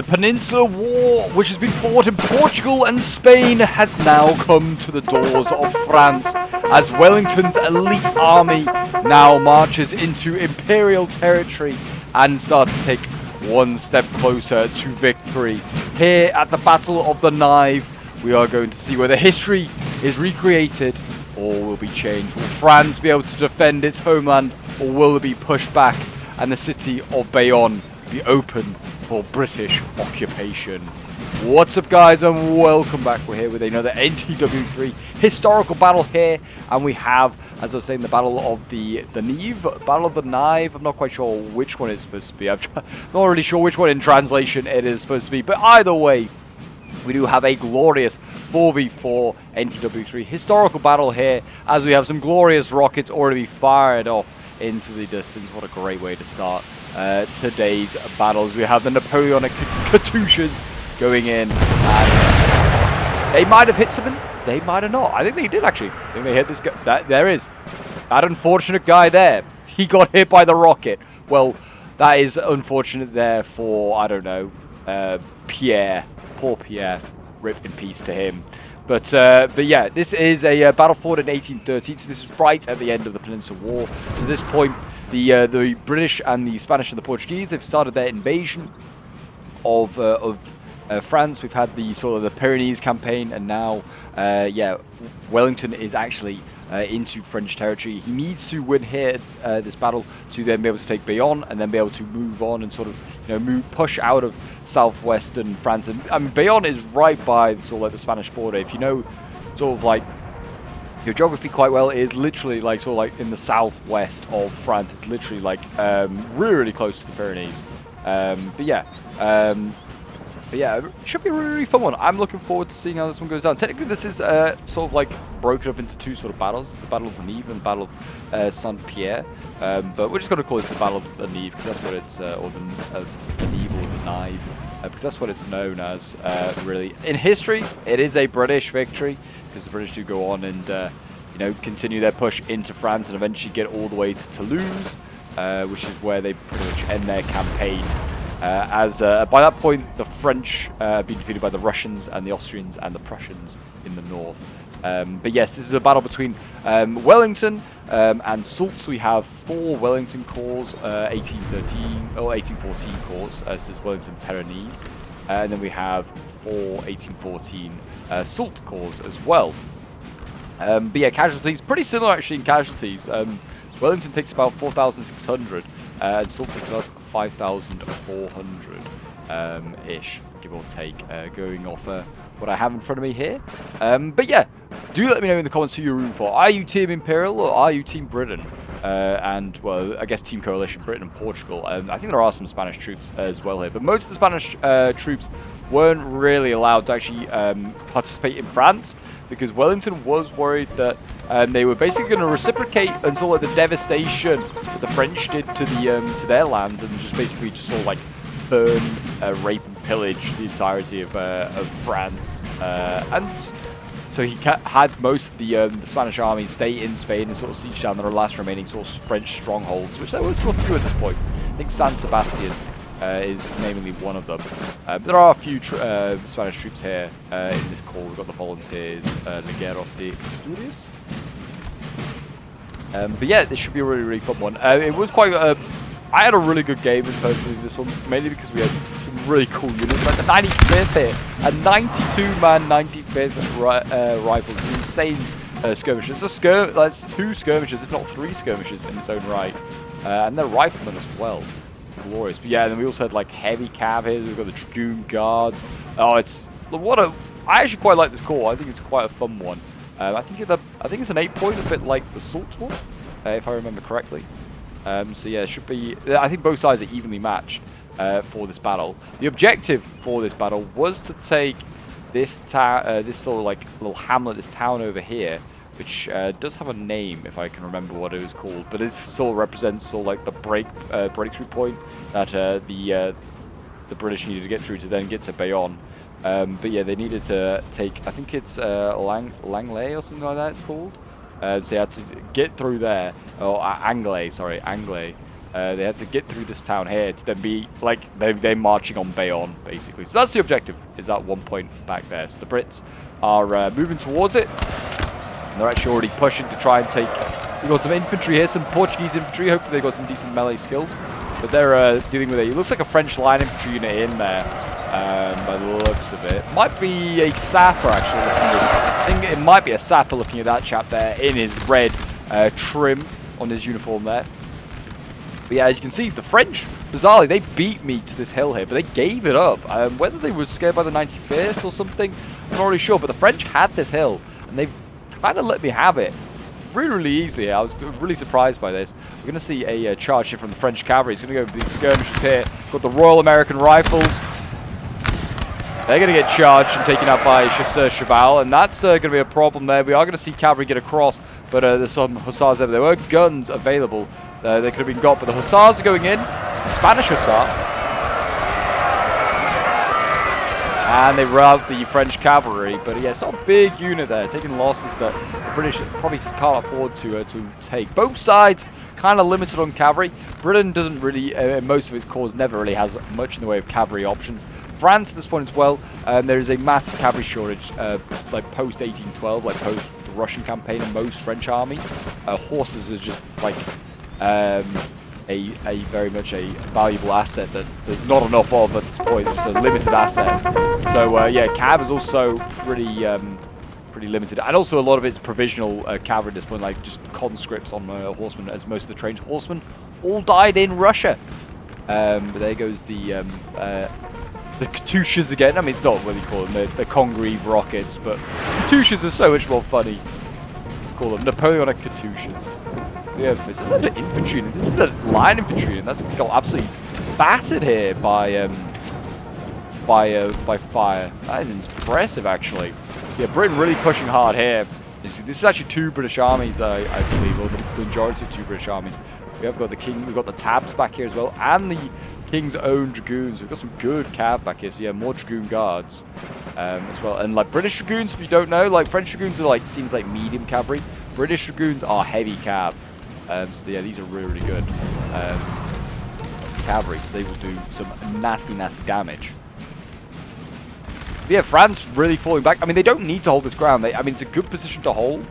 The Peninsular War, which has been fought in Portugal and Spain, has now come to the doors of France, as Wellington's elite army now marches into Imperial territory and starts to take one step closer to victory. Here at the Battle of the Nive, we are going to see whether history is recreated or will be changed. Will France be able to defend its homeland, or will it be pushed back and the city of Bayonne be open for British occupation? What's up, guys, and welcome back. We're here with another NTW3 historical battle here, and we have, as I was saying, the Battle of the Nive, Battle of the Nive. I'm not quite sure which one it's supposed to be. I'm not really sure which one in translation it is supposed to be, but either way, we do have a glorious 4v4 NTW3 historical battle here, as we have some glorious rockets already fired off into the distance. What a great way to start today's battles. We have the Napoleonic Katyushas going in, and they might have hit something, they might have not. I think they did, actually. I think they hit this guy. There is that unfortunate guy there. He got hit by the rocket. Well, that is unfortunate there for, I don't know, Pierre. Poor Pierre. Rip in peace to him. But yeah, this is a battle fought in 1813, so this is right at the end of the Peninsular War. So at this point, the British and the Spanish and the Portuguese, they've started their invasion of France. We've had the sort of the Pyrenees campaign, and now, yeah, Wellington is actually into French territory. He needs to win here this battle to then be able to take Bayonne, and then be able to move on and sort of, you know, push out of southwestern France. And I mean, Bayonne is right by sort of like the Spanish border. If you know sort of like your geography quite well, it is literally like sort of like in the southwest of France. It's literally like really, really close to the Pyrenees. But yeah, it should be a really, really fun one. I'm looking forward to seeing how this one goes down. Technically, this is sort of like broken up into two sort of battles. It's the Battle of the Nive and the Battle of Saint-Pierre. But we're just going to call it the Battle of the Nive, because that's what it's, or the Nive or the Nive, because that's what it's known as, really. In history, it is a British victory, because the British do go on and, you know, continue their push into France and eventually get all the way to Toulouse, which is where they pretty much end their campaign. As by that point, the French have been defeated by the Russians and the Austrians and the Prussians in the north. But yes, this is a battle between Wellington and Soult. We have 4 Wellington corps, 1813 or 1814 corps. This is Wellington Pyrenees, and then we have 4 1814 Soult corps as well. But yeah, casualties pretty similar actually in casualties. Wellington takes about 4,600, and Soult takes about 5,400 ish, give or take, going off what I have in front of me here. But yeah, do let me know in the comments who you're rooting for. Are you Team Imperial or are you Team Britain? And, well, I guess Team Coalition, Britain and Portugal. I think there are some Spanish troops as well here, but most of the Spanish troops weren't really allowed to actually participate in France, because Wellington was worried that they were basically going to reciprocate until like the devastation that the French did to the to their land, and just basically just sort of like burn, rape and pillage the entirety of France. And so he had most of the Spanish army stay in Spain and sort of siege down their last remaining sort of French strongholds, which there were still a few at this point. I think San Sebastian is namely one of them. But there are a few Spanish troops here in this corps. We've got the volunteers, Ligeros de Asturias. But yeah, this should be a really, really fun one. It was quite... I had a really good game personally in this one, mainly because we had some really cool units, like the 95th here, a 92-man 95th rifle, insane skirmishes. That's 2 skirmishes, if not 3 skirmishes in its own right, and they're riflemen as well. Glorious. But yeah, then we also had like heavy cav here. We've got the Dragoon Guards. Oh, it's I actually quite like this corps. I think it's quite a fun one. I think it's an 8-point, a bit like the Soult one, if I remember correctly. So yeah, it should be. I think both sides are evenly matched for this battle. The objective for this battle was to take this town, this sort of like little hamlet, this town over here, which does have a name, if I can remember what it was called, but it sort of represents sort of like the breakthrough point that the British needed to get through to then get to Bayonne. But yeah, they needed to take, I think it's Langley or something like that it's called. So you had to get through there, or Anglo, sorry, Anglo, They had to get through this town here to then be, like, they're marching on Bayonne, basically. So that's the objective, is that 1 point back there. So the Brits are moving towards it. And they're actually already pushing to try and take... We've got some infantry here, some Portuguese infantry. Hopefully they've got some decent melee skills. But they're dealing with it looks like a French line infantry unit in there, by the looks of it. Might be a sapper, actually. I think it might be a sapper looking at that chap there in his red trim on his uniform there. But yeah, as you can see, the French, bizarrely, they beat me to this hill here, but they gave it up. Whether they were scared by the 95th or something, I'm not really sure. But the French had this hill, and they kind of let me have it really, really easily. I was really surprised by this. We're going to see a charge here from the French cavalry. It's going to go with these skirmishers here. Got the Royal American Rifles. They're going to get charged and taken out by Chasseur Cheval, and that's going to be a problem there. We are going to see cavalry get across, but there's some hussars there. There were guns available. They could have been got, but the hussars are going in. The Spanish hussar. And they rout the French cavalry. But yeah, it's not a big unit there, taking losses that the British probably can't afford to take. Both sides kind of limited on cavalry. Britain doesn't really, most of its corps never really has much in the way of cavalry options. France at this point as well, there is a massive cavalry shortage, like post 1812, like post the Russian campaign in most French armies. Horses are just like a very much a valuable asset that there's not enough of at this point. It's a limited asset. So yeah, cav is also pretty limited, and also a lot of it's provisional cavalry at this point, like just conscripts on horsemen, as most of the trained horsemen all died in Russia. But there goes the Katyushas again. I mean, it's not what you call them, the Congreve rockets, but Katyushas are so much more funny. Call them Napoleonic Katyushas. Yeah, this isn't an infantry unit, this is a line infantry unit. That's got absolutely battered here by fire. That is impressive, actually. Yeah, Britain really pushing hard here. This is actually two British armies, I believe, or the majority of two British armies. We have got the King, we've got the Tabs back here as well, and the King's own dragoons. We've got some good cav back here, so yeah, more dragoon guards as well. And like British dragoons, if you don't know, like French dragoons are like, seems like medium cavalry. British dragoons are heavy cav. So yeah, these are really, really good cavalry, so they will do some nasty, nasty damage. But yeah, France really falling back. I mean, they don't need to hold this ground. I mean, it's a good position to hold.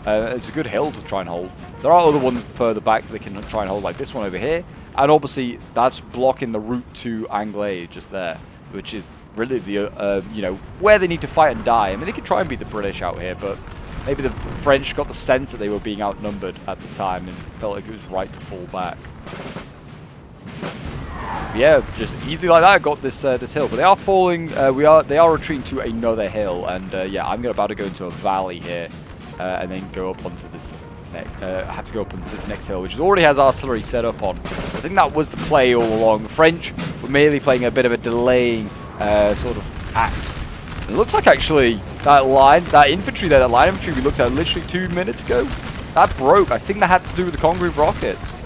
It's a good hill to try and hold. There are other ones further back that they can try and hold, like this one over here. And obviously, that's blocking the route to Anglo just there, which is really the, you know, where they need to fight and die. I mean, they could try and beat the British out here, but maybe the French got the sense that they were being outnumbered at the time and felt like it was right to fall back. Yeah, just easily like that, got this this hill. But they are falling. They are retreating to another hill, and yeah, I'm about to go into a valley here, and then go up onto this. Have to go up onto this next hill, which already has artillery set up on. So I think that was the play all along. The French were merely playing a bit of a delaying sort of act. It looks like actually that infantry there, that line infantry we looked at literally 2 minutes ago, that broke. I think that had to do with the Congreve rockets.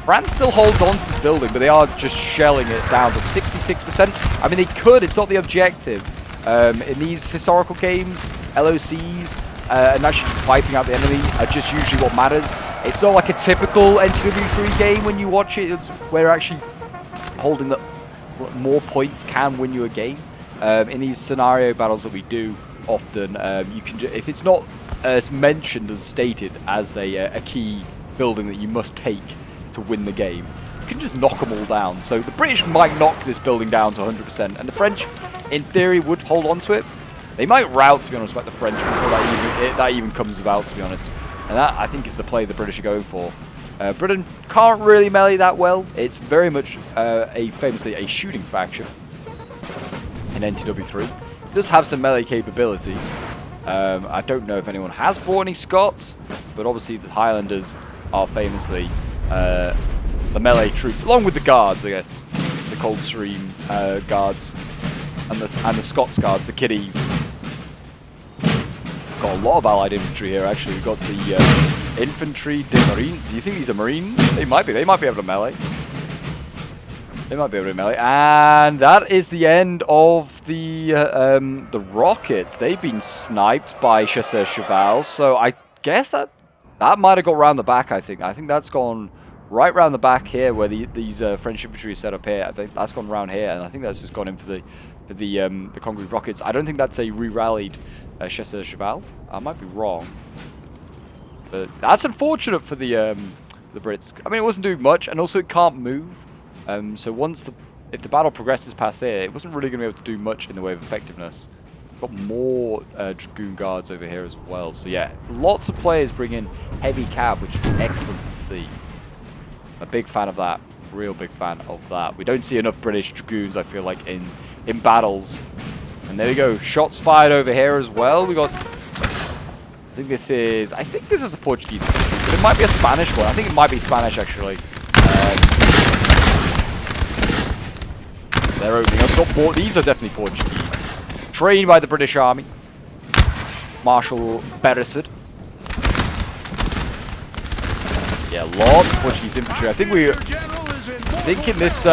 France still holds on to this building, but they are just shelling it down to 66%. I mean, they could, it's not the objective. In these historical games, LOCs, and actually wiping out the enemy are just usually what matters. It's not like a typical NTW3 game when you watch it. It's where actually holding the more points can win you a game. In these scenario battles that we do often, you can if it's not as mentioned as stated as a key building that you must take to win the game, you can just knock them all down. So the British might knock this building down to 100%, and the French, in theory, would hold on to it. They might rout, to be honest, like the French before that even comes about, to be honest. And that, I think, is the play the British are going for. Britain can't really melee that well. It's very much famously a shooting faction in NTW3. It does have some melee capabilities. I don't know if anyone has brought any Scots, but obviously the Highlanders are famously the melee troops, along with the guards, I guess, the Coldstream guards and the Scots guards, the kiddies. Got a lot of allied infantry here. Actually, we've got the infantry de marine. Do you think these are marines? They might be. They might be able to melee. They might be able to melee. And that is the end of the rockets. They've been sniped by Chasseur Cheval. So I guess that might have got around the back. I think that's gone right round the back here, where these French infantry is set up here. I think that's gone round here, and I think that's just gone in for the concrete rockets. I don't think that's a re-rallied Chasseur Cheval. I might be wrong, but that's unfortunate for the Brits. I mean, it wasn't doing much, and also it can't move. So if the battle progresses past here, it wasn't really going to be able to do much in the way of effectiveness. Got more Dragoon Guards over here as well. So yeah, lots of players bring in heavy cav, which is excellent to see. A big fan of that. Real big fan of that. We don't see enough British Dragoons, I feel like, in battles. And there we go. Shots fired over here as well. We got... I think this is a Portuguese, but it might be a Spanish one. I think it might be Spanish, actually. They're opening up. These are definitely Portuguese. Trained by the British Army. Marshal Beresford. Yeah, lots of Portuguese infantry. I think in this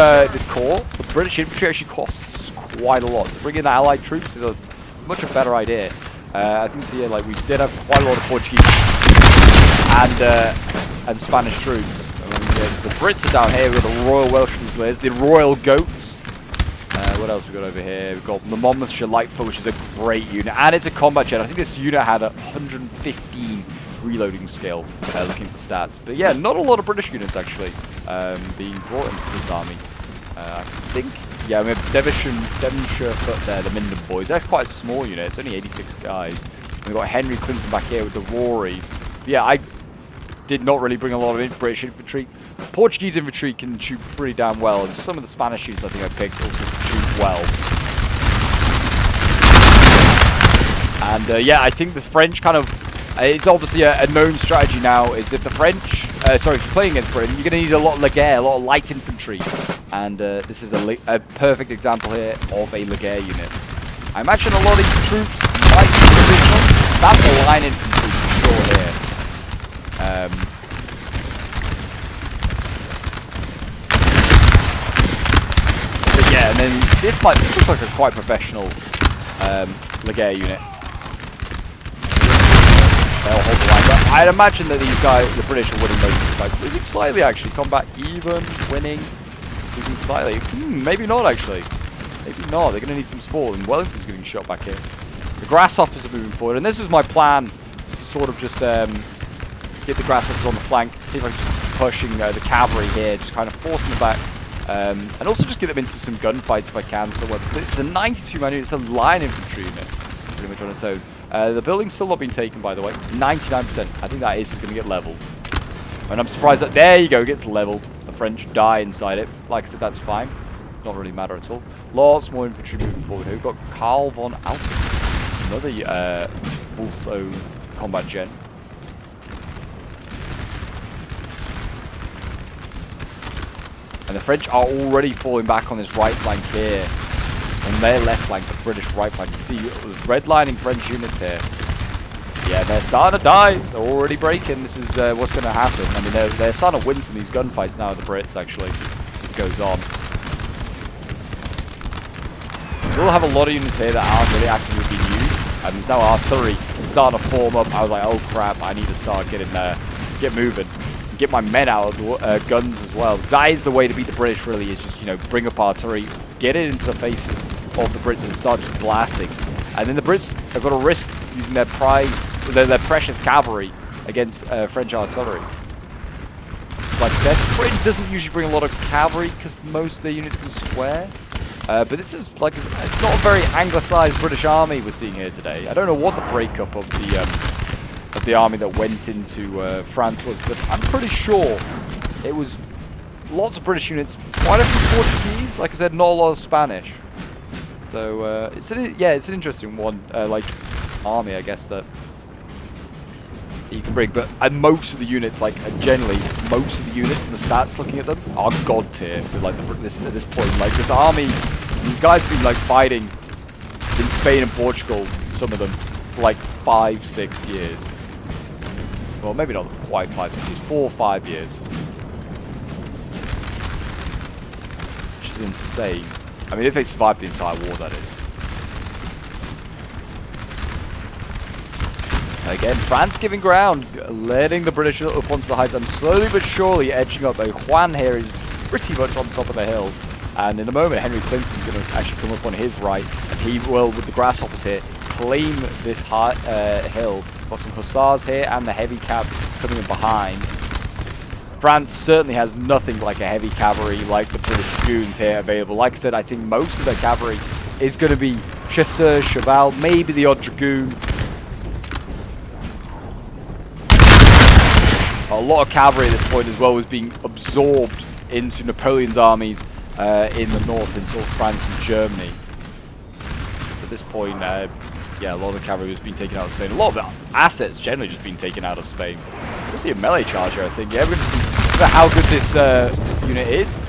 corps, the British infantry actually costs quite a lot. To bring in the Allied troops is a much better idea. I think so, yeah, like we did have quite a lot of Portuguese and Spanish troops. I mean, the Brits are down here with the Royal Welsh Fusiliers, the Royal Goats. What else we got over here? We've got the Monmouthshire Lightfoot, which is a great unit, and it's a combat jet. I think this unit had 115 reloading skill, looking for stats. But yeah, not a lot of British units actually being brought into this army. I think, yeah, we have Devonshire Foot there, the Minden Boys. That's quite a small unit. It's only 86 guys. And we've got Henry Clinton back here with the Rorys. But yeah, I did not really bring a lot of British infantry. Portuguese infantry can shoot pretty damn well, and some of the Spanish units I think I picked also shoot well. And yeah, I think the French kind of... it's obviously a known strategy now, is if the French... sorry, if you're playing against Britain, you're going to need a lot of Laguerre, a lot of light infantry. And this is a perfect example here of a Laguerre unit. I imagine a lot of these troops might be traditional. That's a line infantry for sure here. But yeah, and then this looks like a quite professional Laguerre unit. They'll hold the line, but I'd imagine that these guys, the British, are winning most of these fights. Losing slightly, actually. Combat even, winning, losing slightly. Maybe not, actually. Maybe not. They're going to need some support, and Wellington's getting shot back here. The Grasshoppers are moving forward, and this was my plan, to sort of just get the Grasshoppers on the flank, see if I can just pushing the Cavalry here, just kind of forcing them back, and also just get them into some gunfights if I can. So it's a 92-man unit, it's a line infantry unit, pretty much on its own. The building's still not been taken, by the way. 99%. I think that is just going to get leveled. And I'm surprised that, there you go, it gets leveled. The French die inside it. Like I said, that's fine. Not really matter at all. Lots more infantry moving forward here. We've got Karl von Alten, another also combat gen. And the French are already falling back on this right flank here. On their left flank, the British right flank. You see redlining French units here. Yeah, they're starting to die. They're already breaking. This is what's going to happen. I mean, they're starting to win some of these gunfights now, the Brits, actually, as this goes on. We will have a lot of units here that aren't really actively being used. And there's now artillery starting to form up. I was like, oh crap, I need to start getting there, get moving. Get my men out of the guns as well. Because that is the way to beat the British, really, is just, you know, bring up artillery, get it into the faces of the Brits and start just blasting. And then the Brits have got to risk using their their precious cavalry against French artillery. Like I said, Britain doesn't usually bring a lot of cavalry because most of their units can square. But this is like, it's not a very anglicised British army we're seeing here today. I don't know what the breakup of the army that went into France was, but I'm pretty sure it was lots of British units, quite a few Portuguese, like I said, not a lot of Spanish. So it's an interesting one, like army, I guess, that you can bring. But most of the units, like generally, most of the units and the stats, looking at them, are god tier. For like this at this point, like this army, these guys have been like fighting in Spain and Portugal, some of them, for like 5-6 years. Well, maybe not quite 5-6 years, 4 or 5 years. Which is insane. I mean, if they survived the entire war, that is. Again, France giving ground, letting the British up onto the heights and slowly but surely edging up. Juan here is pretty much on top of the hill. And in a moment, Henry Clinton's going to actually come up on his right. And he will, with the grasshoppers here, claim this hill. Got some hussars here and the heavy cav coming in behind. France certainly has nothing like a heavy cavalry like the British dragoons here available. Like I said, I think most of their cavalry is going to be chasseurs, cheval, maybe the odd dragoon. A lot of cavalry at this point as well was being absorbed into Napoleon's armies in the north until France and Germany. At this point, yeah, a lot of the cavalry was being taken out of Spain. A lot of the assets generally just being taken out of Spain. We'll see a melee charge here, I think. Yeah, we're going to see how good this unit is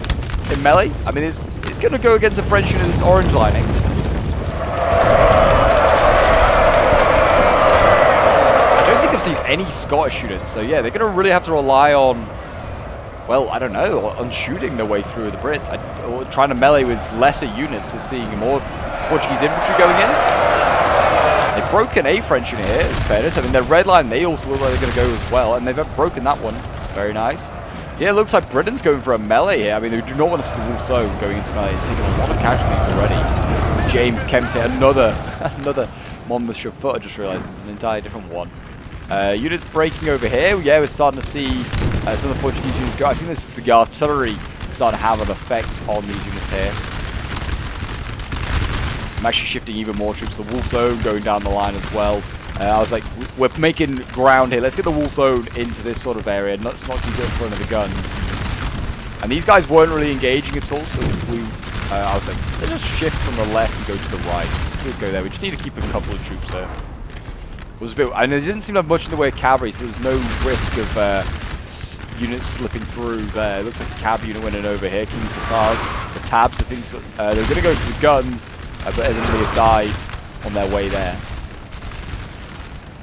in melee. I mean, it's going to go against a French unit that's orange lining. I don't think I've seen any Scottish units, so yeah, they're going to really have to rely on, well, I don't know, on shooting their way through the Brits, or trying to melee with lesser units. We're seeing more Portuguese infantry going in. They've broken a French unit here, in fairness. I mean, their red line, they also look like they're going to go as well, and they've broken that one. Very nice. Yeah, it looks like Britain's going for a melee here. I mean, they do not want to see the Wolf Zone going into melee. It's taking a lot of casualties already. James Kempt here, another Monmouthshire foot. I just realised it's an entirely different one. Units breaking over here. Yeah, we're starting to see some of the Portuguese units go. I think this is the artillery starting to have an effect on these units here. I'm actually shifting even more troops to the Wolf Zone, going down the line as well. I was like, we're making ground here. Let's get the Wolf Zone into this sort of area. Let's not keep it in front of the guns. And these guys weren't really engaging at all, so I was like, let's just shift from the left and go to the right. Let's go there. We just need to keep a couple of troops there. It was a bit, and it didn't seem to have much in the way of cavalry, so there was no risk of units slipping through there. It looks like a cab unit went in over here. King's Hussars, the tabs, I think they're going to go for the guns, but evidently have died on their way there.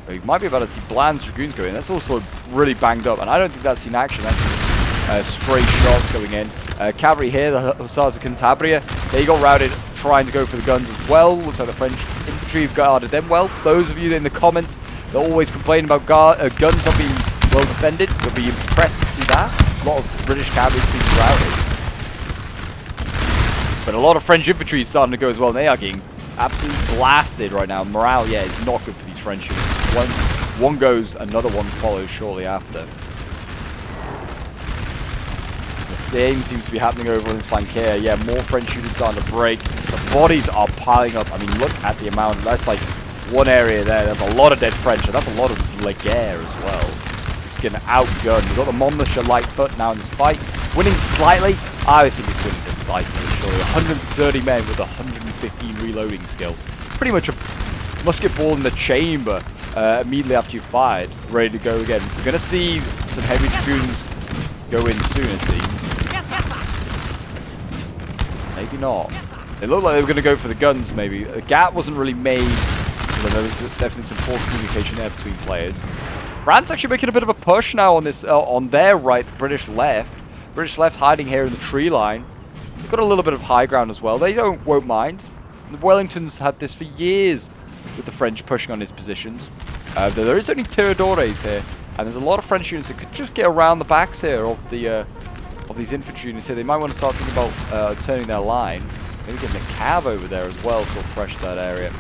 We might be about to see Bland's Dragoons go in. That's also really banged up, and I don't think that's in action. That's straight shots going in. Cavalry here, the Hussars of Cantabria, they got routed trying to go for the guns as well. Looks like the French infantry have guarded them well. Those of you in the comments that always complain about guns not being well defended, you'll be impressed to see that. A lot of British cavalry being routed. But a lot of French infantry is starting to go as well, and they are getting absolutely blasted right now. Morale, yeah, is not good for these French units. One goes, another one follows shortly after. The same seems to be happening over on this flank here. Yeah, more French units starting to break. The bodies are piling up. I mean, look at the amount. That's like one area there. There's a lot of dead French, and that's a lot of Laguerre as well. It's getting outgunned. We've got the Monmouthshire light foot now in this fight. Winning slightly. I think it's winning decisively, surely. 130 men with 115 reloading skill. Pretty much a musket ball in the chamber immediately after you fired. Ready to go again. We're going to see some heavy dragoons go in soon, it seems. Maybe not. It looked like they were going to go for the guns, maybe. A gap wasn't really made. So there was definitely some poor communication there between players. France actually making a bit of a push now on this, on their right, British left. British left hiding here in the tree line. They've got a little bit of high ground as well. They won't mind. The Wellington's had this for years with the French pushing on his positions. There is only Tiradores here, and there's a lot of French units that could just get around the backs here of these infantry units here. They might want to start thinking about turning their line. Maybe getting a cav over there as well, so pressure that area.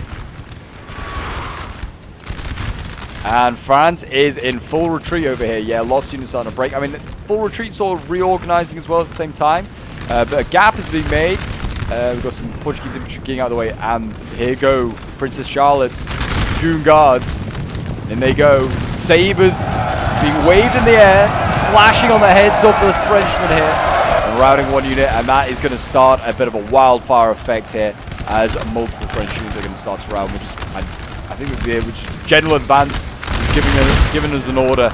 And France is in full retreat over here. Yeah, lots of units starting to break. I mean, full retreat sort of reorganizing as well at the same time. But a gap is being made. We've got some Portuguese infantry getting out of the way. And here go Princess Charlotte's June Guards. In they go. Sabres being waved in the air, slashing on the heads of the Frenchmen here. And routing one unit. And that is going to start a bit of a wildfire effect here as multiple French units are going to start to round. I think we'll be able to general advance. Giving us an order.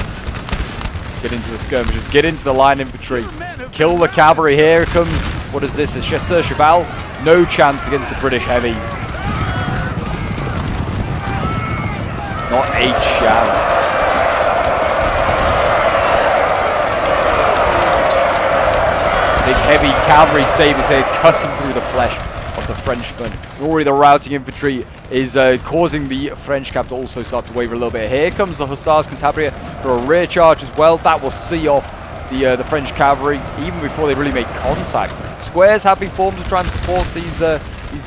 Get into the skirmishers. Get into the line infantry. Kill the cavalry. Here comes, what is this? A chasseur cheval. No chance against the British heavies. Not a chance. Big heavy cavalry sabres here cutting through the flesh of the Frenchmen. Already the routing infantry is causing the French cap to also start to waver a little bit. Here comes the Hussars Cantabria for a rear charge as well. That will see off the French cavalry even before they really make contact. Squares have been formed to try and support these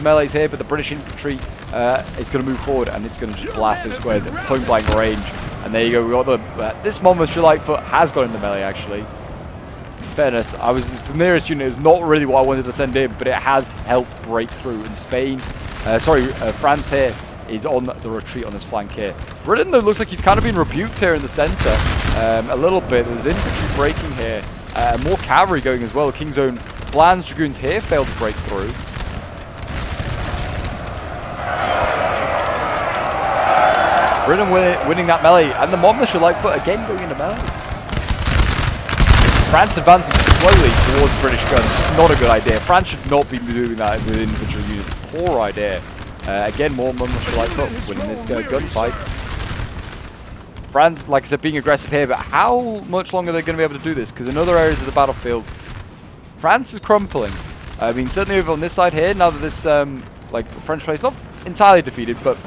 melees here, but the British infantry is going to move forward and it's going to just blast those squares at point blank range. And there you go. We got the this Monmouth Lightfoot has got into melee actually. In fairness, it's the nearest unit. Is not really what I wanted to send in, but it has helped break through. In Spain, France here is on the retreat on this flank here. Britain though looks like he's kind of been rebuked here in the centre a little bit. There's infantry breaking here, more cavalry going as well. King's Own Bland's Dragoons here failed to break through. Britain winning that melee, and the Monmouth Lightfoot again going into melee. France advancing slowly towards British guns. Not a good idea. France should not be doing that with infantry units. Poor idea. Again, more Monmouth Lightfoot winning this gunfight. France, like I said, being aggressive here, but how much longer are they going to be able to do this? Because in other areas of the battlefield, France is crumpling. I mean, certainly over on this side here, now that this the French place not entirely defeated, but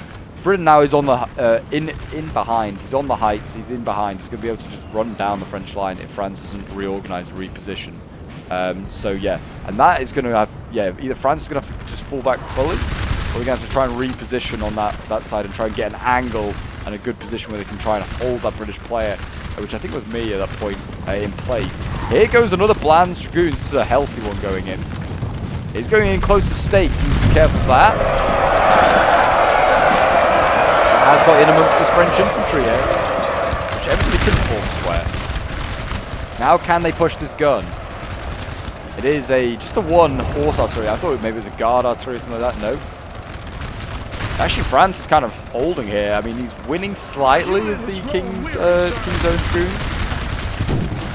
Britain now is on the in behind. He's on the heights. He's in behind. He's going to be able to just run down the French line if France doesn't reorganize, reposition. So yeah, and that is going to have either France is going to have to just fall back fully, or they're going to have to try and reposition on that side and try and get an angle and a good position where they can try and hold that British player, which I think was me at that point, in place. Here goes another Bland's Dragoons. This is a healthy one going in. He's going in close to stakes. Be careful of that. Has got in amongst this French infantry here, which everybody couldn't form square. Now can they push this gun? It is just a one horse artillery. I thought maybe it was a guard artillery or something like that. No. Actually, France is kind of holding here. I mean, he's winning slightly as the King's Own Dragoons.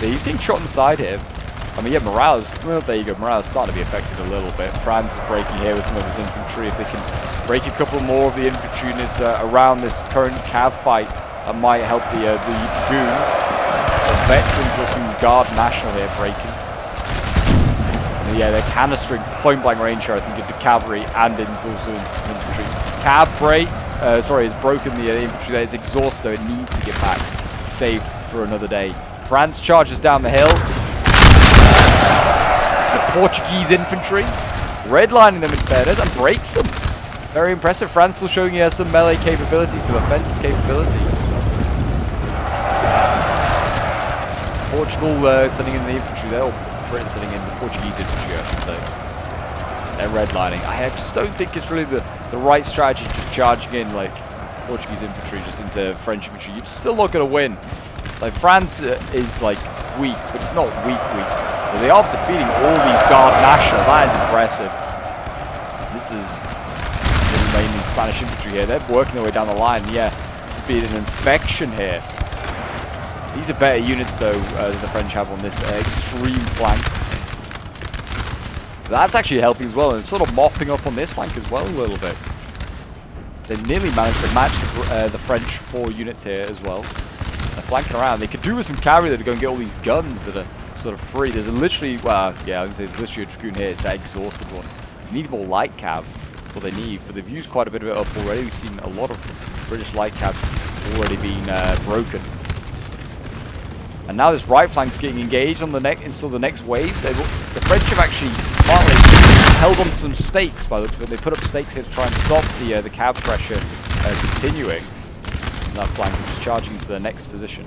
He's getting shot on the side here. I mean, yeah, morale is, well, there you go. Morale is starting to be affected a little bit. France is breaking here with some of his infantry. If they can break a couple more of the infantry units around this current cav fight, that might help the Dragoons. The veterans or some Guard National here breaking. And yeah, they're canistering point blank range here, I think, into cavalry and into also infantry. Cav has broken the infantry there. It's exhausted though. It needs to get back. Saved for another day. France charges down the hill. The Portuguese infantry redlining them in fairness and breaks them. Very impressive. France still showing you some melee capability, some offensive capability. Portugal sending in the infantry there, or Britain sending in the Portuguese infantry, I should say. They're redlining. I just don't think it's really the right strategy, just charging in like Portuguese infantry just into French infantry. You're still not going to win. Like France is like weak, but it's not weak. But they are defeating all these Guard National. That is impressive. This is mainly Spanish infantry here. They're working their way down the line. Yeah, this has been an infection here. These are better units though than the French have on this extreme flank. That's actually helping as well, and it's sort of mopping up on this flank as well a little bit. They've nearly managed to match the French 4 units here as well. They're flanking around. They could do with some cavalry to go and get all these guns that are sort of free. There's literally, well, yeah, I would say there's literally a Dragoon here. It's that exhausted one. They need more light cav. What they need, but they've used quite a bit of it up already. We've seen a lot of British light cav already being broken. And now this right flank's getting engaged on the until the next wave. The French have actually partly held on to some stakes by the looks of it. They put up stakes here to try and stop the cav pressure continuing. And that flank is just charging to the next position.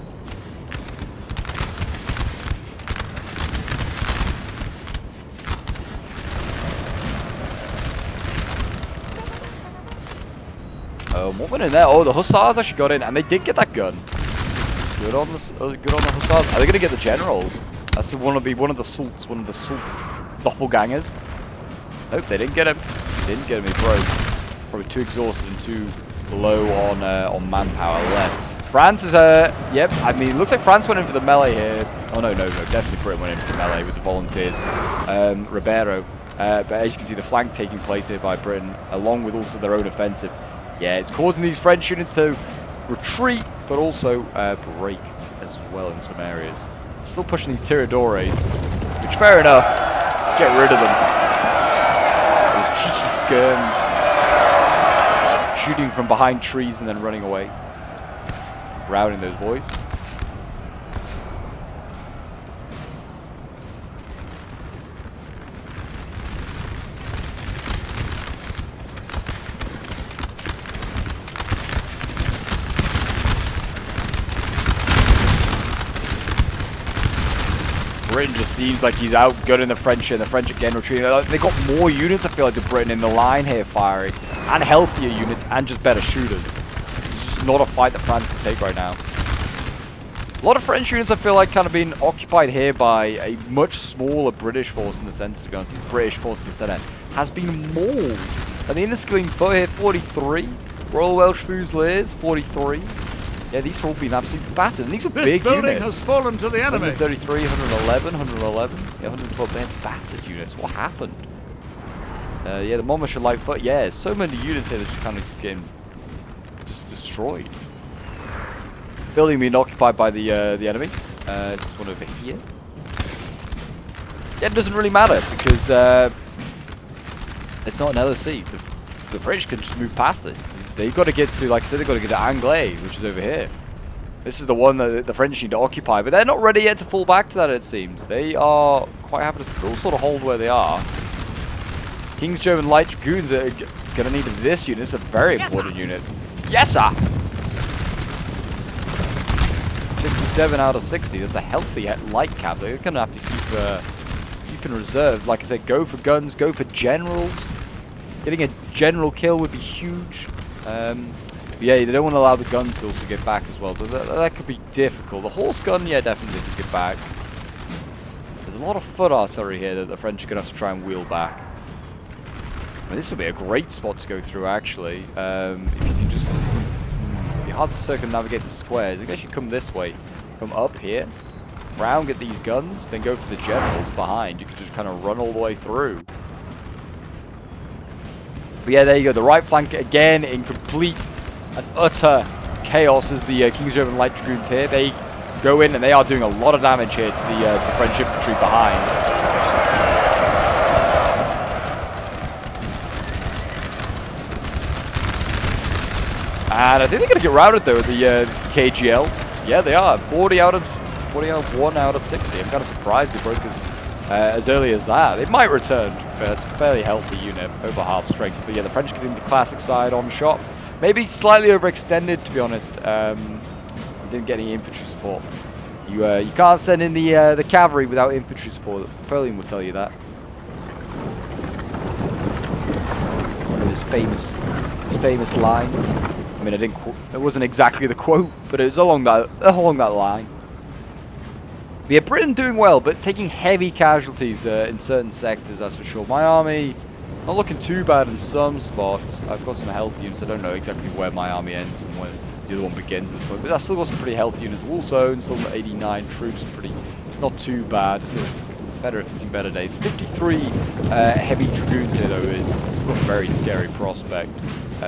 What went in there? Oh, the Hussars actually got in, and they did get that gun. Good on the Hussars. Are they going to get the general? That's the one of the Sults, one of the Sult doppelgangers. Nope, they didn't get him. They didn't get him. He broke. Probably too exhausted and too low on manpower left. France is yep. I mean, it looks like France went in for the melee here. Oh no, definitely Britain went in for the melee with the volunteers. Ribeiro. But as you can see, the flank taking place here by Britain, along with also their own offensive. Yeah, it's causing these French units to retreat, but also break as well in some areas. Still pushing these tiradores, which fair enough, get rid of them. Those cheeky skirms. Shooting from behind trees and then running away. Routing those boys. Britain just seems like he's outgunning the French, and the French again retreating. They got more units, I feel like, than Britain in the line here firing, and healthier units, and just better shooters. It's just not a fight that France can take right now. A lot of French units, I feel like, kind of being occupied here by a much smaller British force in the sense, to be honest. The British force in the centre has been mauled. And the Escalation foot here, 43. Royal Welsh Fusiliers, 43. Yeah, these have all been absolutely battered. And these are big units. This building has fallen to the enemy. 133, 111, 111. Yeah, 112. They're battered units. What happened? Yeah, the Monmouthshire light foot. Yeah, so many units here that just kind of getting just destroyed. Building being occupied by the enemy. This one over here. Yeah, it doesn't really matter because it's not an LOC. The British can just move past this. They've got to get to, like I said, they've got to get to Anglo, which is over here. This is the one that the French need to occupy, but they're not ready yet to fall back to that, it seems. They are quite happy to still sort of hold where they are. King's German Light Dragoons are going to need this unit. It's a very important unit. Yes, sir! 57 out of 60. That's a healthy light cap. They're going to have to keep in reserve. Like I said, go for guns, go for generals. Getting a general kill would be huge. But yeah, they don't want to allow the guns to also get back as well. But that could be difficult. The horse gun, yeah, definitely could get back. There's a lot of foot artillery here that the French are going to have to try and wheel back. I mean, this would be a great spot to go through, actually. If you can just... It'd be hard to circumnavigate the squares. I guess you come this way. Come up here. Round, get these guns. Then go for the generals behind. You could just kind of run all the way through. But yeah, there you go. The right flank again in complete and utter chaos as the King's German Light Dragoons here. They go in and they are doing a lot of damage here to the French infantry behind. And I think they're going to get routed though at the KGL. Yeah, they are. 40 out of 1 out of 60. I'm kind of surprised they broke as early as that. They might return. It's a fairly healthy unit, over half strength. But yeah, the French getting the classic side on shot. Maybe slightly overextended, to be honest. Didn't get any infantry support. You can't send in the cavalry without infantry support. Napoleon will tell you that. One of his famous lines. I mean, it wasn't exactly the quote, but it was along that line. But yeah, Britain doing well, but taking heavy casualties in certain sectors, that's for sure. My army, not looking too bad in some spots. I've got some healthy units. I don't know exactly where my army ends and where the other one begins at this point. But I've still got some pretty healthy units. Also, still 89 troops, not too bad. It's better if it's in better days. 53 heavy dragoons here, though, is still a very scary prospect.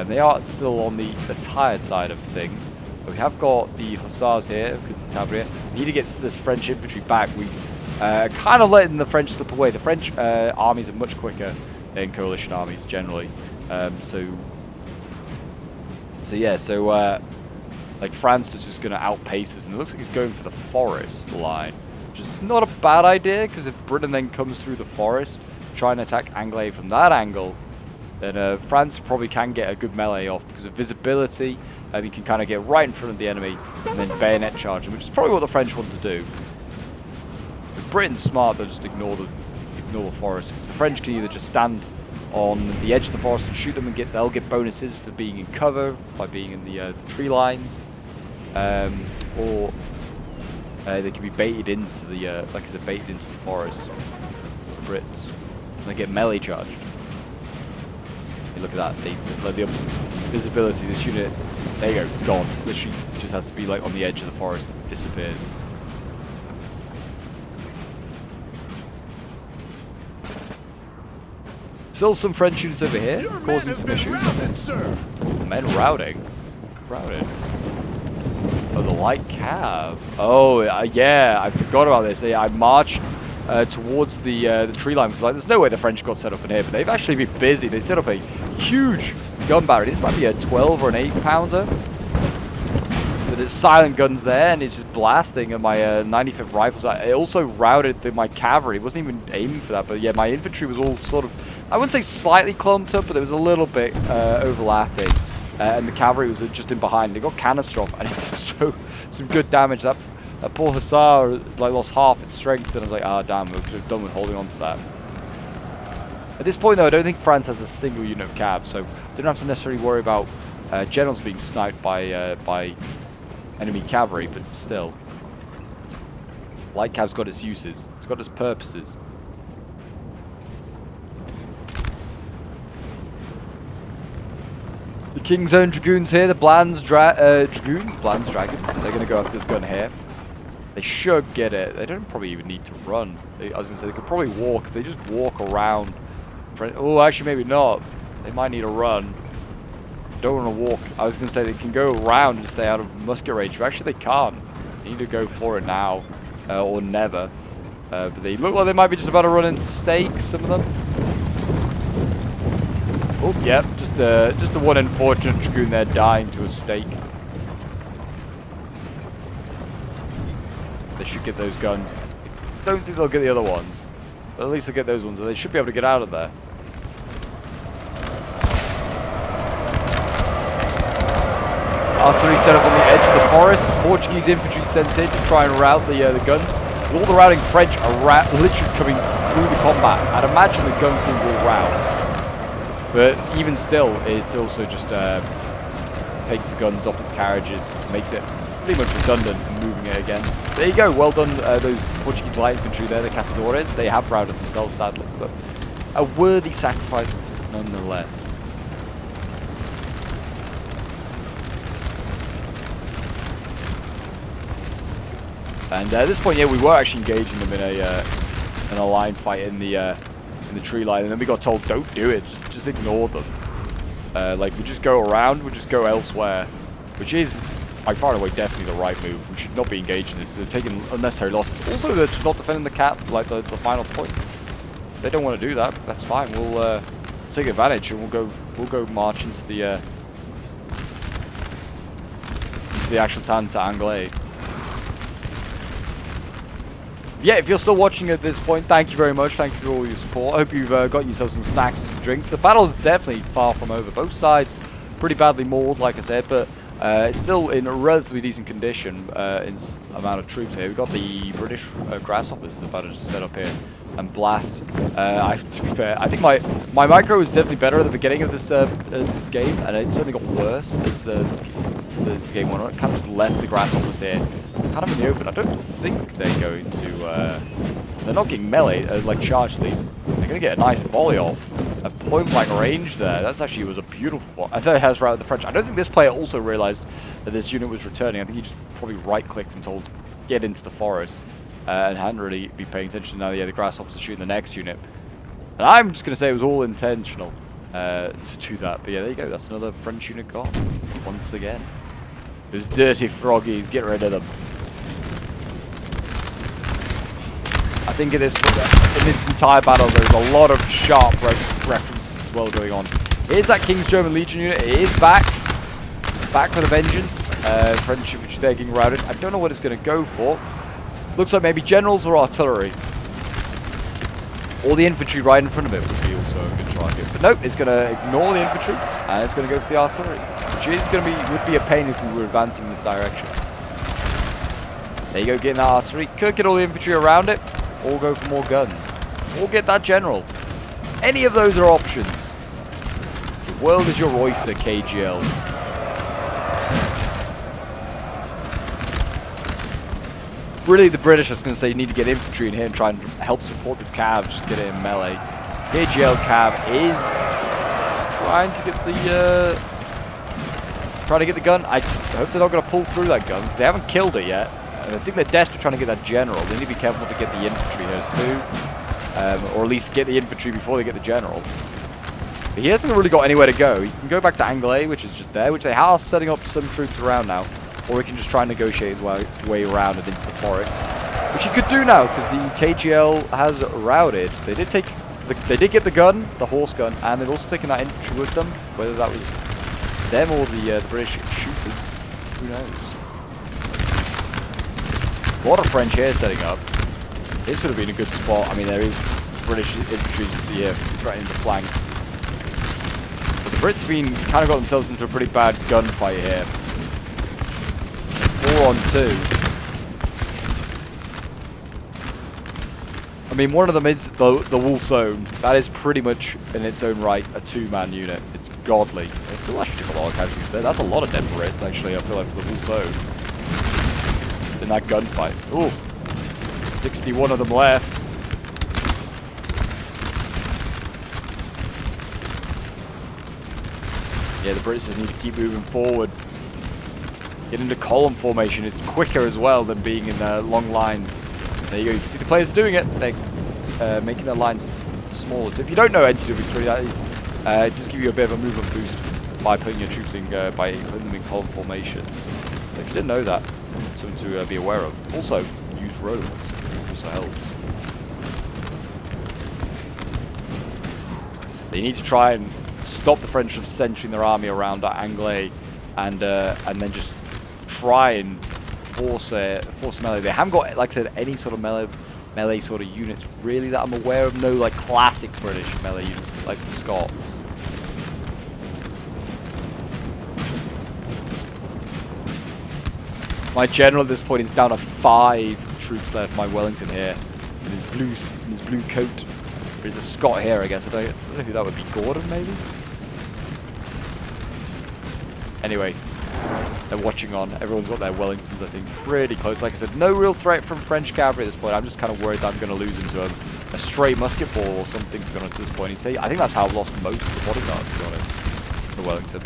They are still on the tired side of things. We have got the hussars here, Cavalry. We need to get this French infantry back. We kind of letting the French slip away. The French armies are much quicker than coalition armies generally. So like France is just going to outpace us, and it looks like he's going for the forest line, which is not a bad idea because if Britain then comes through the forest, try and attack Anglo from that angle, then France probably can get a good melee off because of visibility. You can kind of get right in front of the enemy and then bayonet charge them, which is probably what the French want to do. If Britain's smart, they'll just ignore the forest, because the French can either just stand on the edge of the forest and shoot them, and they'll get bonuses for being in cover by being in the tree lines, or they can be baited into the like I said, baited into the forest. The Brits, and they get melee charged. Hey, look at that! The visibility. This unit. There you go, gone. Literally just has to be like on the edge of the forest, disappears. Still some French units over here, causing some issues. Men routing. Routed. Oh, the light cav. Oh, yeah, I forgot about this. Yeah, I marched towards the tree line. Because like, there's no way the French got set up in here, but they've actually been busy. They set up a huge gun battery. This might be a 12 or an 8-pounder. But there's silent guns there, and it's just blasting at my 95th rifles. It also routed my cavalry. It wasn't even aiming for that, but yeah, my infantry was all sort of, I wouldn't say slightly clumped up, but there was a little bit overlapping. And the cavalry was just in behind. They got canister off, and it did some good damage. That poor hussar like lost half its strength, and I was like, ah, damn, we're done with holding on to that. At this point, though, I don't think France has a single unit of cav, so they don't have to necessarily worry about generals being sniped by enemy cavalry, but still. Light cav's got its uses. It's got its purposes. The King's Own Dragoons here. The Bland's Dragoons? Bland's Dragons. They're going to go after this gun here. They should get it. They don't probably even need to run. I was going to say, they could probably walk. If they just walk around. Oh, actually, maybe not. They might need to run. Don't want to walk. I was going to say they can go around and stay out of musket range, but actually they can't. They need to go for it now, or never. But they look like they might be just about to run into stakes, some of them. Oh, yep, just the one unfortunate dragoon there dying to a stake. They should get those guns. Don't think they'll get the other ones, but at least they'll get those ones, and they should be able to get out of there. Artillery set up on the edge of the forest. Portuguese infantry sent in to try and rout the guns. With all the routing French are literally coming through the combat. I'd imagine the gun team will rout. But even still, it also just takes the guns off its carriages, makes it pretty much redundant and moving it again. There you go. Well done, those Portuguese light infantry there, the Caçadores. They have routed themselves, sadly, but a worthy sacrifice nonetheless. And at this point, yeah, we were actually engaging them in a line fight in the tree line, and then we got told, don't do it, just ignore them. Like, we just go around, we just go elsewhere, which is by far and away definitely the right move. We should not be engaging this. They're taking unnecessary losses. Also, they're just not defending the cap, like the final point. If they don't want to do that, that's fine. We'll take advantage and we'll go march into the actual town to Anglo. Yeah, if you're still watching at this point, thank you very much. Thank you for all your support. I hope you've got yourself some snacks and some drinks. The battle is definitely far from over. Both sides pretty badly mauled, like I said, but it's still in a relatively decent condition in amount of troops here. We've got the British grasshoppers about to set up here and blast. To be fair, I think my micro was definitely better at the beginning of this game, and it certainly got worse as the game went on. It kind of just left the grasshoppers here kind of in the open. I don't think they're going to they're not getting melee, like charged at least. They're going to get a nice volley off at point blank range there. That's actually was a beautiful. I thought it has routed the French. I don't think this player also realized that this unit was returning. I think he just probably right clicked and told get into the forest and hadn't really been paying attention. Now the grasshoppers are shooting the next unit, and I'm just going to say it was all intentional to do that. But yeah, there you go. That's another French unit gone once again. Those dirty froggies, get rid of them. I think in this entire battle, there's a lot of sharp references as well going on. Here's that King's German Legion unit. It is back with a vengeance. French infantry there getting routed. I don't know what it's going to go for. Looks like maybe generals or artillery. Or the infantry right in front of it would be also a good target. But nope, it's going to ignore the infantry and it's going to go for the artillery, which is going to would be a pain if we were advancing in this direction. There you go, getting that artillery. Could get all the infantry around it, or go for more guns, or get that general. Any of those are options. The world is your oyster, KGL. Really, the British, I was going to say, need to get infantry in here and try and help support this cav, just get it in melee. KGL cav is trying to get the gun. I hope they're not going to pull through that gun, because they haven't killed it yet. And I think they're desperate trying to get that general. They need to be careful to get the infantry here too, or at least get the infantry before they get the general. But he hasn't really got anywhere to go. He can go back to Anglo, which is just there, which they are setting up some troops around now. Or he can just try and negotiate his way around and into the forest. which he could do now because the KGL has routed. They did take, they did get the gun, the horse gun, and they've also taken that infantry with them. Whether that was them or the British shooters, who knows? A lot of French here setting up. This would have been a good spot. I mean, there is British infantry, you can see here, threatening the flank. But the Brits have been kind of got themselves into a pretty bad gunfight here. 4 on 2. I mean, one of them is the Wolf Zone. That is pretty much, in its own right, a 2-man unit. It's godly. It still actually took a lot of casualties there. That's a lot of dead Brits, actually, I feel like, for the Wolf Zone. In that gunfight. Ooh. 61 of them left. Yeah, the Brits just need to keep moving forward. Get into column formation. It's quicker as well than being in long lines. There you go. You can see the players doing it. They're making their lines smaller. So if you don't know NTW3, that is just give you a bit of a movement boost by putting your troops in, by putting them in column formation. So if you didn't know that, something to be aware of. Also, use roads. Also helps. They need to try and stop the French from centering their army around Anglo, and then just try and force melee. They haven't got, like I said, any sort of melee sort of units really that I'm aware of. No like classic British melee units like the Scots. My general at this point is down to 5 troops left. My Wellington here, in his blue coat. There's a Scot here, I guess. I don't know who that would be. Gordon, maybe. Anyway, they're watching on. Everyone's got their Wellingtons, I think, pretty close. Like I said, no real threat from French cavalry at this point. I'm just kind of worried that I'm going to lose into a stray musket ball or something, to be honest, at this point. I think that's how I've lost most of the bodyguard, to be honest, the Wellington.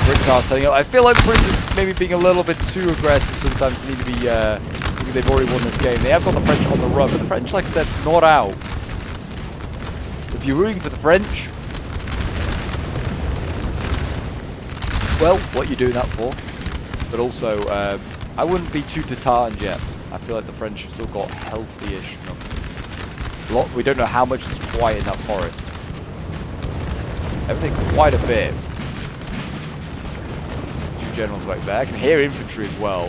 Brits are setting up. I feel like Brits are maybe being a little bit too aggressive sometimes. They need to be, because they've already won this game. They have got the French on the run, but the French, like I said, not out. If you're rooting for the French, well, what are you doing that for? But also, I wouldn't be too disheartened yet. I feel like the French have still got healthy-ish numbers. We don't know how much is quite in that forest. Everything quite a bit. 2 generals back there. I can hear infantry as well.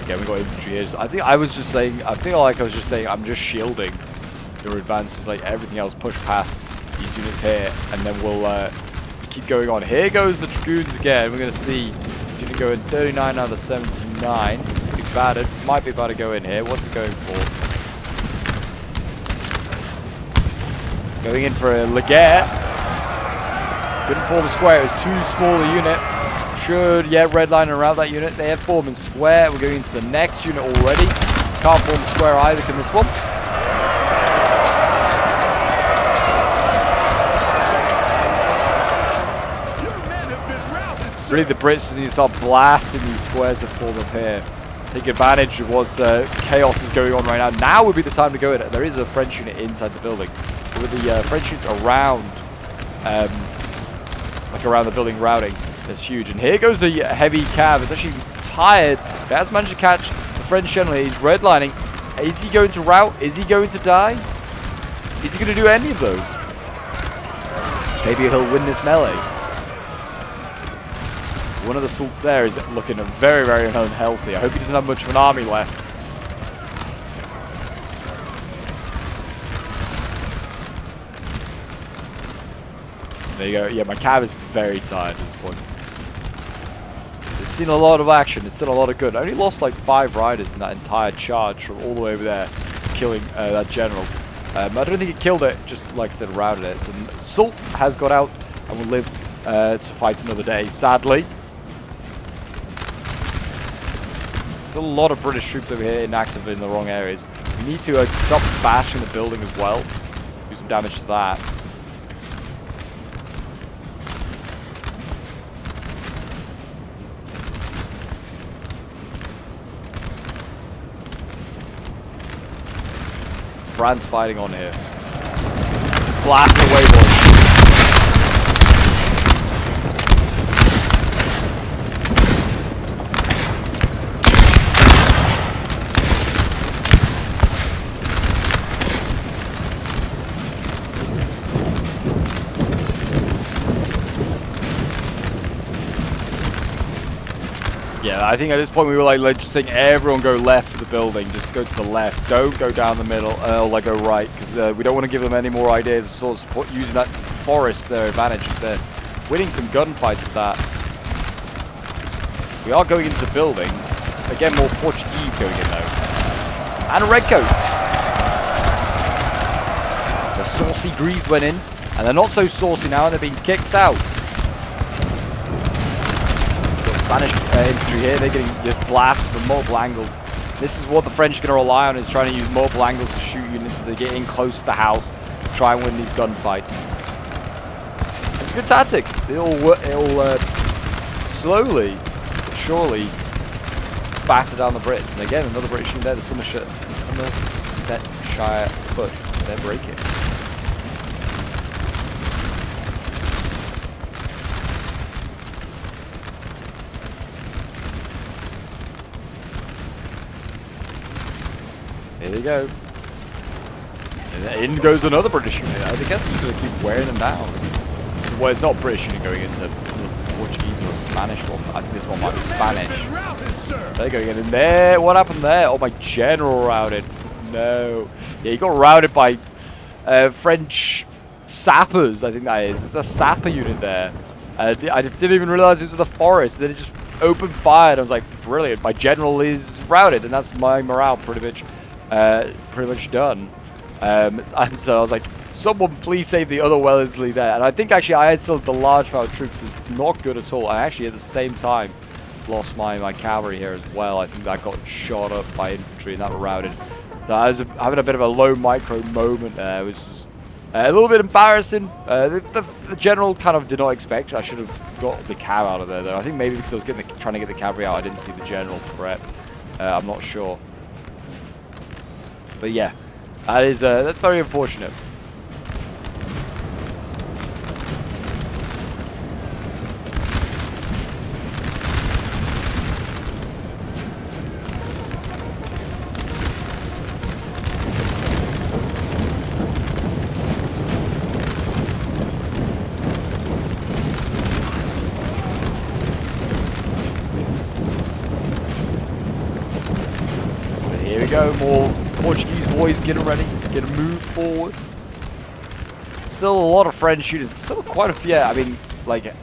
Yeah, we got infantry here. So I think I was just saying, I'm just shielding their advances, like everything else, push past these units here, and then we'll keep going on. Here goes the Dragoons again. We're going to see, it's going to go in 39 out of 79. It's bad. It might be about to go in here. What's it going for? Going in for a Leggett. Couldn't form a square. It was too small a unit. Should, yeah, redline around that unit. They have formed in square. We're going into the next unit already. Can't form square either, can this one? Really, the Brits need to start blasting these squares that form up here. Take advantage of what chaos is going on right now. Now would be the time to go in. There is a French unit inside the building. But with the French units around, like around the building routing, that's huge. And here goes the heavy cav. It's actually tired. He has managed to catch the French general. He's redlining. Is he going to rout? Is he going to die? Is he going to do any of those? Maybe he'll win this melee. One of the salts there is looking very, very unhealthy. I hope he doesn't have much of an army left. There you go. Yeah, my cav is very tired at this point. It's seen a lot of action. It's done a lot of good. I only lost like 5 riders in that entire charge from all the way over there, killing that general. I don't think it killed it, just like I said, routed it. So Salt has got out and will live to fight another day, sadly. There's a lot of British troops over here inactive in the wrong areas. We need to stop bashing the building as well. Do some damage to that. France fighting on here. Blast away, boys. Yeah, I think at this point we were like just saying everyone go left of the building, just go to the left, don't go down the middle, or like go right, because we don't want to give them any more ideas of sort of support, using that forest to their advantage. They're winning some gunfights with that. We are going into the building. Again, more Portuguese going in though. And a redcoat. The saucy Grease went in, and they're not so saucy now, and they're being kicked out. Spanish infantry here, they're getting blasted from multiple angles. This is what the French are going to rely on, is trying to use multiple angles to shoot units as they get in close to the house, try and win these gunfights. It's a good tactic. It'll slowly, but surely batter down the Brits. And again, another British unit there, the Somersetshire foot. They're breaking. Here they go. And in goes another British unit. I guess it's going to keep wearing them down. Well, it's not British unit going into Portuguese or a Spanish one. I think this one might be Spanish. They're going in there. What happened there? Oh, my general routed. No. Yeah, he got routed by French sappers, I think that is. It's a sapper unit there. I didn't even realize it was in the forest. Then it just opened fire. I was like, brilliant. My general is routed, and that's my morale pretty much done. And so I was like, someone please save the other Wellesley there. And I think actually I had still the large amount of troops is not good at all. I actually at the same time lost my cavalry here as well. I think that got shot up by infantry and that were routed. So I was having a bit of a low micro moment there, which was a little bit embarrassing. The general kind of did not expect. I should have got the cav out of there though. I think maybe because I was trying to get the cavalry out, I didn't see the general threat. I'm not sure. But yeah, that's very unfortunate. But here we go, more Portuguese boys getting ready, getting moved forward. Still a lot of French units. Still quite a few. Yeah, I mean, like, I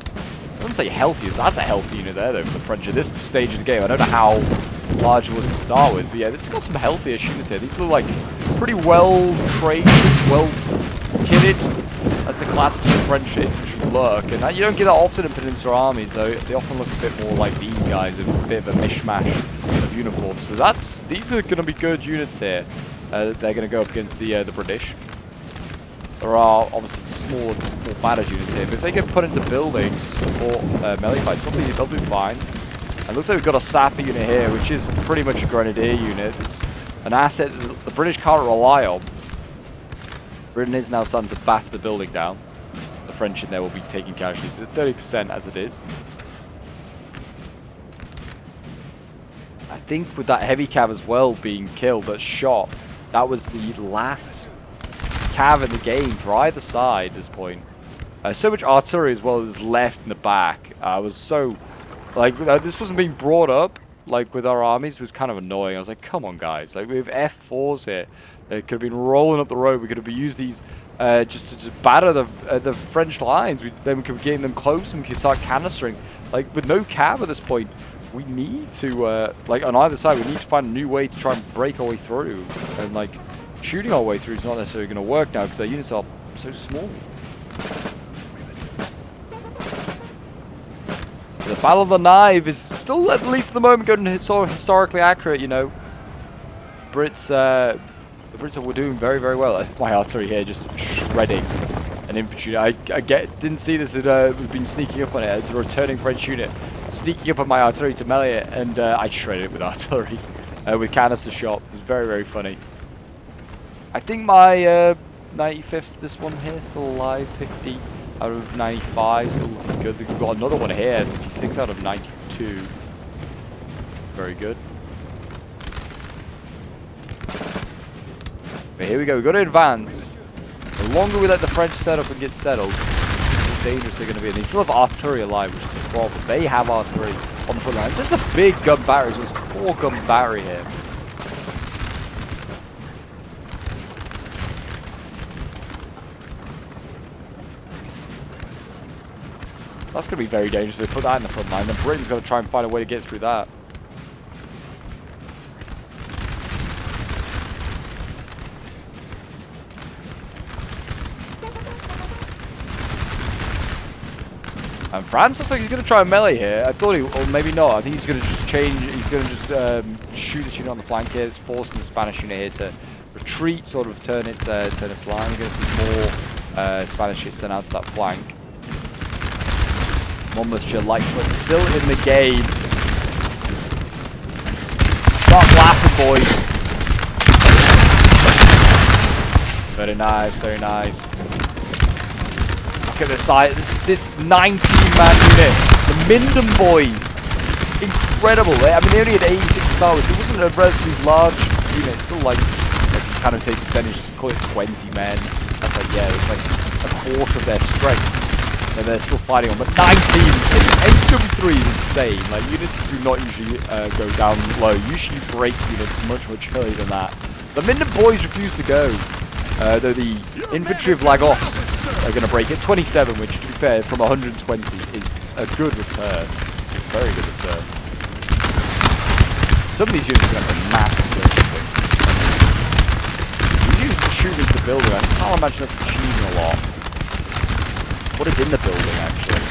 wouldn't say healthy. That's a healthy unit there, though, for the French at this stage of the game. I don't know how large it was to start with, but yeah, this has got some healthier units here. These look like pretty well trained, well kitted. That's the classic French infantry look, and that, you don't get that often in Peninsular armies, so they often look a bit more like these guys, a bit of a mishmash of uniforms. So these are going to be good units here. They're going to go up against the British. There are obviously smaller, more battered units here, but if they get put into buildings to support melee fights, they'll be fine. And it looks like we've got a sapper unit here, which is pretty much a grenadier unit. It's an asset that the British can't rely on. Britain is now starting to batter the building down. The French in there will be taking casualties at 30% as it is. I think with that heavy cav as well being killed, but shot, that was the last cav in the game for either side at this point. So much artillery as well as left in the back. I was so, like, this wasn't being brought up, like, with our armies. It was kind of annoying. I was like, come on, guys. Like, we have F4s here. They could have been rolling up the road. We could have used these just to batter the French lines. Then we could be getting them close and we could start canistering. Like, with no cav at this point, we need to, like, on either side, we need to find a new way to try and break our way through. And, like, shooting our way through is not necessarily going to work now because our units are so small. The Battle of the Nive is still, at least at the moment, going sort of historically accurate, you know. The Brits were doing very, very well. My artillery here just shredding an infantry. I didn't see this. We've been sneaking up on it. It's a returning French unit sneaking up on my artillery to melee it, and I shredded it with artillery with canister shot. It was very, very funny. I think my 95th, this one here, still alive. 50 out of 95, still looking good. We've got another one here, 56 out of 92. Very good. But here we go, we've got to advance. The longer we let the French set up and get settled, the more dangerous they're going to be. And they still have artillery alive, which is the problem. They have artillery on the front line. This is a big gun battery, so it's a 4-gun battery here. That's going to be very dangerous if they put that in the front line. Then Britain's got to try and find a way to get through that. And France looks like he's going to try a melee here. I thought he, or maybe not. I think he's going to just change. He's going to just shoot this unit on the flank here. It's forcing the Spanish unit here to retreat, sort of turn its line. We're going to see more Spanish ships sent out to that flank. Monmouthshire Lightfoot still in the game. Start blasting, boys. Very nice, very nice. Look at the size. This 19-man unit. The Minden boys. Incredible. I mean, they only had 86 stars. It wasn't a relatively large unit. It's still like you kind of take percentage, call it 20 men. That's like, yeah, it's like a quarter of their strength. And they're still fighting on, but 19 in NTW3 is insane. Like, units do not usually go down low. Usually break units much earlier than that. The Minden boys refuse to go, though the infantry of Lagos are going to break it. 27, which, to be fair, from 120 is a good return. Very good return. Some of these units are going to have a massive building. These units are shooting into the building. I can't imagine that's achieving a lot. What is in the building, actually?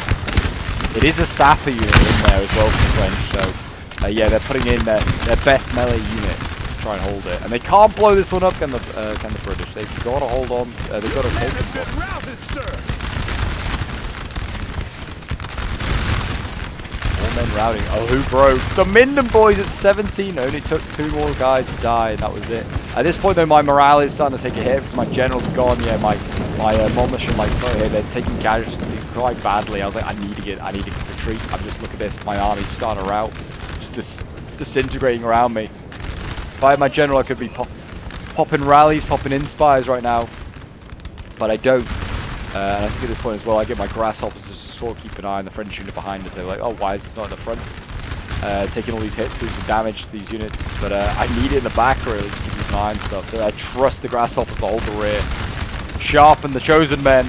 It is a sapper unit in there as well for the French, so yeah, they're putting in their best melee units to try and hold it. And they can't blow this one up, can the British? They've got to hold on, they've got to take this one. All men routing. Oh, who broke? The Minden boys at 17. Only took 2 more guys to die, and that was it. At this point, though, my morale is starting to take a hit because my general's gone. Yeah, my Monmouthshire, here, they're taking casualties quite badly. I was like, I need to retreat. I'm just, look at this, my army's starting to rout, just disintegrating around me. If I had my general, I could be popping rallies, popping inspires right now, but I don't. And I think at this point as well, I get my grasshoppers to sort of keep an eye on the French unit behind us. They're like, oh, why is this not in the front? Taking all these hits, doing some damage to these units, but I need it in the back really to keep an eye on stuff. So I trust the grasshoppers to hold the rear. Sharpen the chosen men.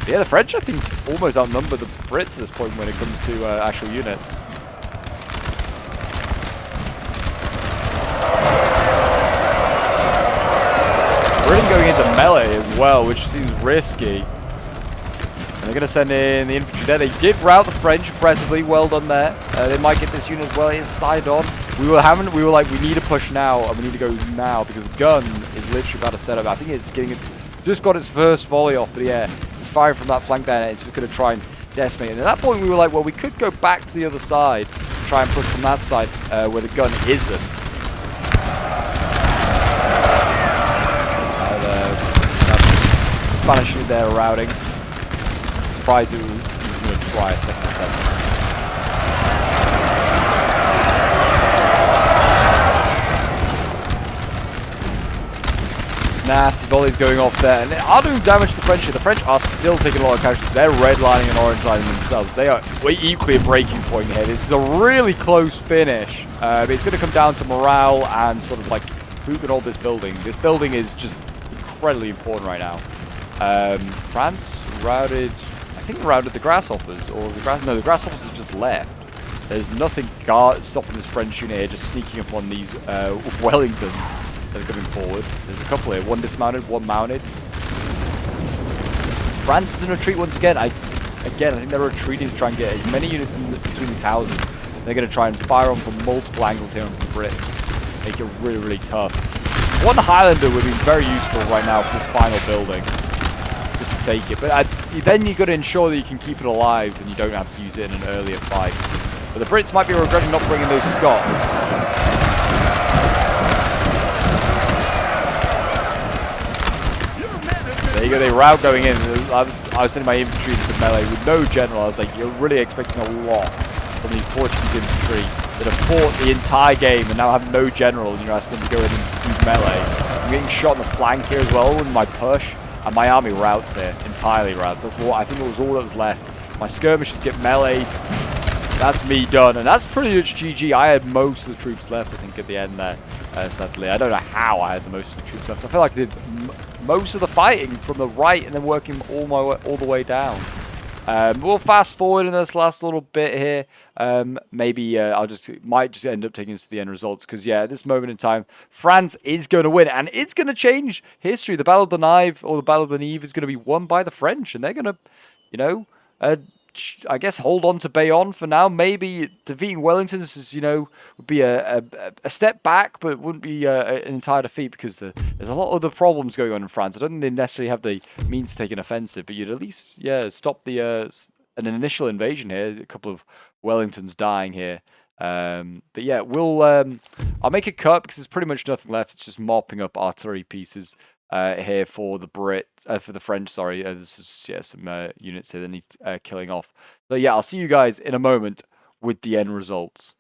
Yeah, the French, I think, almost outnumber the Brits at this point when it comes to actual units. Britain going into melee as well, which seems risky. And they're going to send in the infantry there. They did rout the French impressively. Well done there. They might get this unit as well. It's side on. We were like, we need to push now, and we need to go now because the gun is literally about to set up. I think it's just got its first volley off, but yeah, it's firing from that flank there, and it's just going to try and decimate. And at that point, we were like, well, we could go back to the other side, try and push from that side where the gun isn't. Spanish unit there routing. Surprised it was going to try a second attempt. Nasty volleys going off there, and they are doing damage to the French here. The French are still taking a lot of casualties. They're redlining and orange lining themselves. They are equally a breaking point here. This is a really close finish. But it's going to come down to morale and sort of like who can hold this building. This building is just incredibly important right now. France routed, I think routed the grasshoppers, or the grasshoppers have just left. There's nothing stopping this French unit here, just sneaking up on these Wellingtons that are coming forward. There's a couple here, one dismounted, one mounted. France is in retreat once again. I think they're retreating to try and get as many units between these houses. They're going to try and fire on from multiple angles here onto the Brits. Make it really, really tough. One Highlander would be very useful right now for this final building. Just to take it. But then you've got to ensure that you can keep it alive and you don't have to use it in an earlier fight. But the Brits might be regretting not bringing those Scots. you go, the route going in. I was sending my infantry into melee with no general. I was like, you're really expecting a lot from these Portuguese infantry that have fought the entire game and now have no general, and you're asking them to go in and do melee. I'm getting shot in the flank here as well with my push, and my army routes here, entirely routes. That's what I think it was all that was left. My skirmishers get meleeed. That's me done, and that's pretty much GG. I had most of the troops left, I think, at the end there, sadly. I don't know how I had the most of the troops left. I feel like I did most of the fighting from the right and then working all the way down. We'll fast forward in this last little bit here. Maybe might just end up taking us to the end results, because yeah, at this moment in time, France is going to win, and it's going to change history. The Battle of the Nive, or the Battle of the Nive, is going to be won by the French, and they're going to, you know, I guess hold on to Bayonne for now. Maybe defeating Wellington is, would be a step back, but it wouldn't be an entire defeat, because there's a lot of other problems going on in France. I don't think they necessarily have the means to take an offensive, but you'd at least, stop an initial invasion here. A couple of Wellingtons dying here. But yeah, I'll make a cut because there's pretty much nothing left. It's just mopping up artillery pieces here for the French. Sorry, this is some units here that need killing off. So yeah, I'll see you guys in a moment with the end results.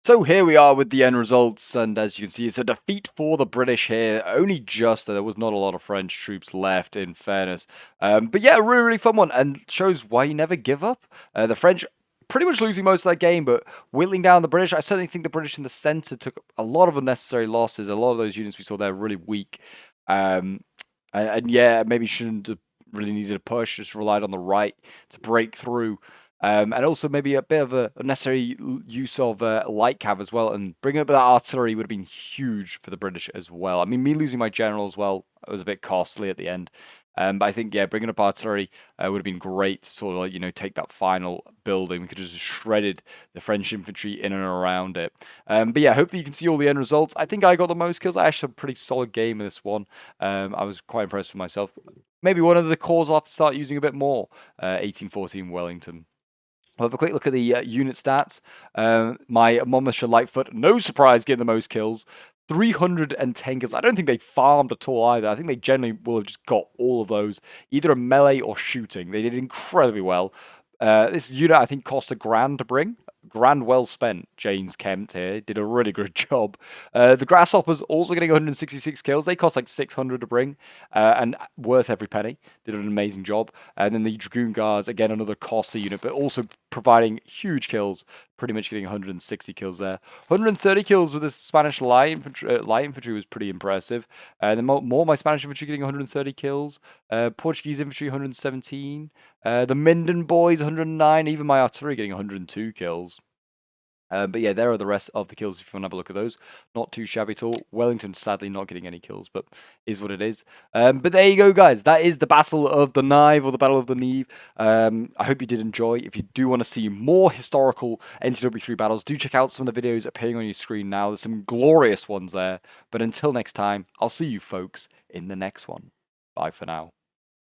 So here we are with the end results, and as you can see, it's a defeat for the British here. Only just that there was not a lot of French troops left, in fairness. But yeah, a really, really fun one, and shows why you never give up. The French pretty much losing most of that game, but whittling down the British. I certainly think the British in the centre took a lot of unnecessary losses. A lot of those units we saw there were really weak. And yeah, maybe shouldn't have really needed a push, just relied on the right to break through. And also maybe a bit of a unnecessary use of light cav as well, and bringing up that artillery would have been huge for the British as well. I mean, me losing my general as well was a bit costly at the end. But I think, yeah, bringing up artillery would have been great to sort of, take that final building. We could have just shredded the French infantry in and around it. But yeah, hopefully you can see all the end results. I think I got the most kills. I actually had a pretty solid game in this one. I was quite impressed with myself. Maybe one of the cores I'll have to start using a bit more. 1814 Wellington. We'll have a quick look at the unit stats. My Monmouthshire Lightfoot, no surprise, getting the most kills. 310 kills. I don't think they farmed at all either. I think they generally will have just got all of those, either a melee or shooting. They did incredibly well. This unit, I think, cost £1,000 to bring. Grand well spent. James Kempt here did a really good job. The Grasshoppers also getting 166 kills. They cost like 600 to bring, and worth every penny. Did an amazing job. And then the Dragoon Guards, again, another costly unit, but also providing huge kills. Pretty much getting 160 kills there. 130 kills with the Spanish light infantry was pretty impressive. Then more my Spanish infantry getting 130 kills. Portuguese infantry 117. The Minden boys 109. Even my artillery getting 102 kills. But yeah, there are the rest of the kills if you want to have a look at those. Not too shabby at all. Wellington sadly not getting any kills, but is what it is. But there you go, guys. That is the Battle of the Nive, or the Battle of the Nive. I hope you did enjoy. If you do want to see more historical NTW3 battles, do check out some of the videos appearing on your screen now. There's some glorious ones there. But until next time, I'll see you folks in the next one. Bye for now.